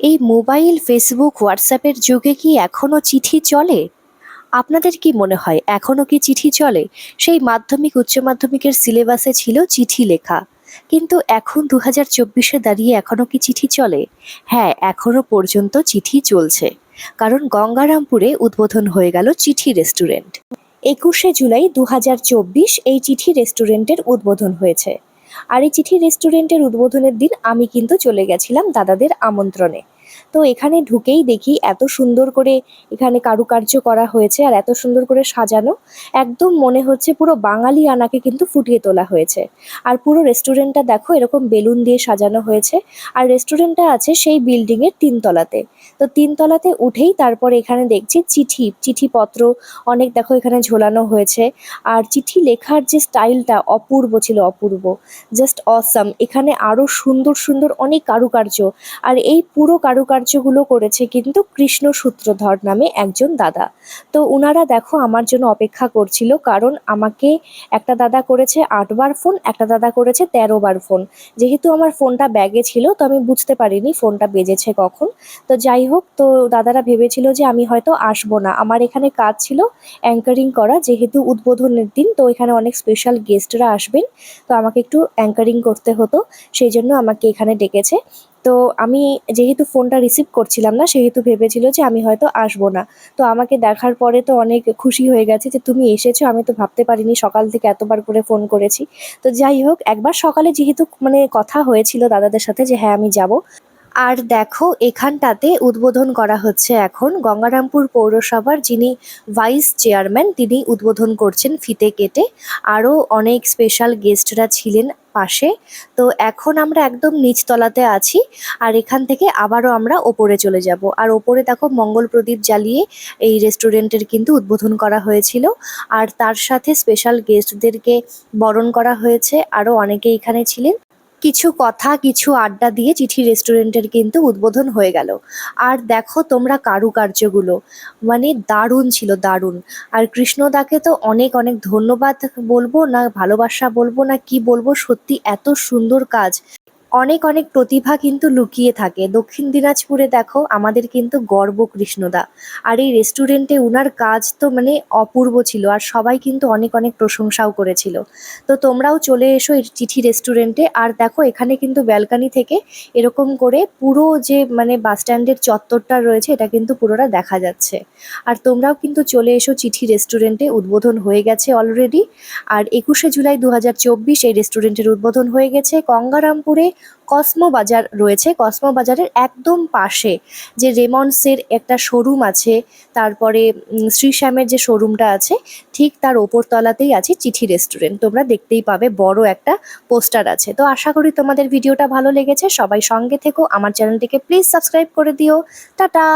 এই mobile, Facebook, হোয়াটসঅ্যাপের যুগে কি এখনো চিঠি চলে? আপনাদের কি মনে হয় এখনো কি চিঠি চলে? সেই মাধ্যমিক, উচ্চ মাধ্যমিকের সিলেবাসে ছিল চিঠি লেখা। কিন্তু এখন ২০২৪ দাঁড়িয়ে এখনো কি চিঠি চলে? হ্যাঁ, এখনো পর্যন্ত চিঠি চলছে। কারণ গঙ্গারামপুরে উদ্বোধন হয়ে গেল চিঠি রেস্টুরেন্ট। ২১শে জুলাই ২০২৪ এই চিঠি রেস্টুরেন্টের উদ্বোধন হয়েছে। আর এই চিঠি রেস্টুরেন্টের উদ্বোধনের দিন আমি কিন্তু চলে গেছিলাম দাদাদের আমন্ত্রণে। তো এখানে ঢুকেই দেখি এত সুন্দর করে এখানে কারুকার্য করা হয়েছে আর এত সুন্দর করে সাজানো। একদম মনে হচ্ছে পুরো বাঙালিয়ানাকে কিন্তু ফুটিয়ে তোলা হয়েছে। আর পুরো রেস্টুরেন্টটা দেখো এরকম বেলুন দিয়ে সাজানো হয়েছে। আর রেস্টুরেন্টটা আছে সেই বিল্ডিংয়ের ৩ তলাতে। তো ৩ তলাতে উঠেই তারপরে এখানে দেখছি চিঠিপত্র অনেক দেখো এখানে ঝোলানো হয়েছে। আর চিঠি লেখার যে স্টাইলটা অপূর্ব ছিল, অপূর্ব। Just awesome. এখানে আরো সুন্দর সুন্দর অনেক কারুকার্য। আর এই পুরো কারুকার্যগুলো করেছে কিন্তু কৃষ্ণ সূত্রধর নামে একজন দাদা। তো উনারা দেখো আমার জন্য অপেক্ষা করছিল, কারণ আমাকে একটা দাদা করেছে ৮ বার ফোন, একটা দাদা করেছে ১৩ বার ফোন। যেহেতু আমার ফোনটা ব্যাগে ছিল তো আমি বুঝতে পারিনি ফোনটা বেজেছে কখন। তো যাই হোক, তো দাদারা ভেবেছিল যে আমি হয়তো আসবো না। আমার এখানে কাজ ছিল অ্যাঙ্কারিং করা, যেহেতু উদ্বোধনের দিন তো এখানে অনেক স্পেশাল গেস্টরা আসবেন। তো আমাকে একটু অ্যাঙ্কারিং করতে হতো, সেই জন্য আমাকে এখানে ডেকেছে। তো আমি যেহেতু ফোনটা রিসিভ করছিলাম না সেহেতু ভেবেছিল যে আমি হয়তো আসবো না। তো আমাকে দেখার পরে তো অনেক খুশি হয়ে গেছে যে তুমি এসেছো, আমি তো ভাবতে পারিনি, সকাল থেকে এতবার করে ফোন করেছি। তো যাই হোক, একবার সকালে যেহেতু মানে কথা হয়েছিল দাদাদের সাথে যে হ্যাঁ আমি যাব। আর দেখো এখানটাতে উদ্বোধন করা হচ্ছে এখন গঙ্গারামপুর পৌরসভার যিনি ভাইস চেয়ারম্যান তিনি উদ্বোধন করছেন ফিতে কেটে। আরও অনেক স্পেশাল গেস্টরা ছিলেন পাশে। তো এখন আমরা একদম নিচতলাতে আছি। আর এখান থেকে আবারও আমরা ওপরে চলে যাব। আর ওপরে দেখো মঙ্গল প্রদীপ জ্বালিয়ে এই রেস্টুরেন্টের কিন্তু উদ্বোধন করা হয়েছিল। আর তার সাথে স্পেশাল গেস্টদেরকে বরণ করা হয়েছে, আরও অনেকে এখানে ছিলেন। কিছু কথা, কিছু আড্ডা দিয়ে চিঠি রেস্টুরেন্টের কিন্তু উদ্বোধন হয়ে গেল। আর দেখো তোমরা কারুকার্যগুলো, মানে দারুণ ছিল, দারুণ। আর কৃষ্ণদাকে তো অনেক অনেক ধন্যবাদ বলবো না ভালোবাসা বলবো না কি বলবো, সত্যি এত সুন্দর কাজ। অনেক অনেক প্রতিভা কিন্তু লুকিয়ে থাকে দক্ষিণ দিনাজপুরে। দেখো আমাদের কিন্তু গর্ব কৃষ্ণদা। আর এই রেস্টুরেন্টে উনার কাজ তো মানে অপূর্ব ছিল, আর সবাই কিন্তু অনেক অনেক প্রশংসাও করেছিল। তো তোমরাও চলে এসো এই চিঠি রেস্টুরেন্টে। আর দেখো এখানে কিন্তু ব্যালকানি থেকে এরকম করে পুরো যে মানে বাস স্ট্যান্ডের চত্বরটা রয়েছে এটা কিন্তু পুরোটা দেখা যাচ্ছে। আর তোমরাও কিন্তু চলে এসো চিঠি রেস্টুরেন্টে, উদ্বোধন হয়ে গেছে অলরেডি। আর ২১শে জুলাই ২০২৪ এই রেস্টুরেন্টের উদ্বোধন হয়ে গেছে গঙ্গারামপুরে। কসমো বাজার রয়েছে, কসমো বাজারের একদম পাশে যে রেমন্ডসের একটা শোরুম আছে, তারপরে শ্রীশ্যামের যে শোরুমটা আছে ঠিক তার ওপর তলাতেই আছে চিঠি রেস্টুরেন্ট। তোমরা দেখতেই পাবে বড় একটা পোস্টার আছে। তো আশা করি তোমাদের ভিডিওটা ভালো লেগেছে। সবাই সঙ্গে থেকো, আমার চ্যানেলটিকে প্লিজ সাবস্ক্রাইব করে দিও। টাটা।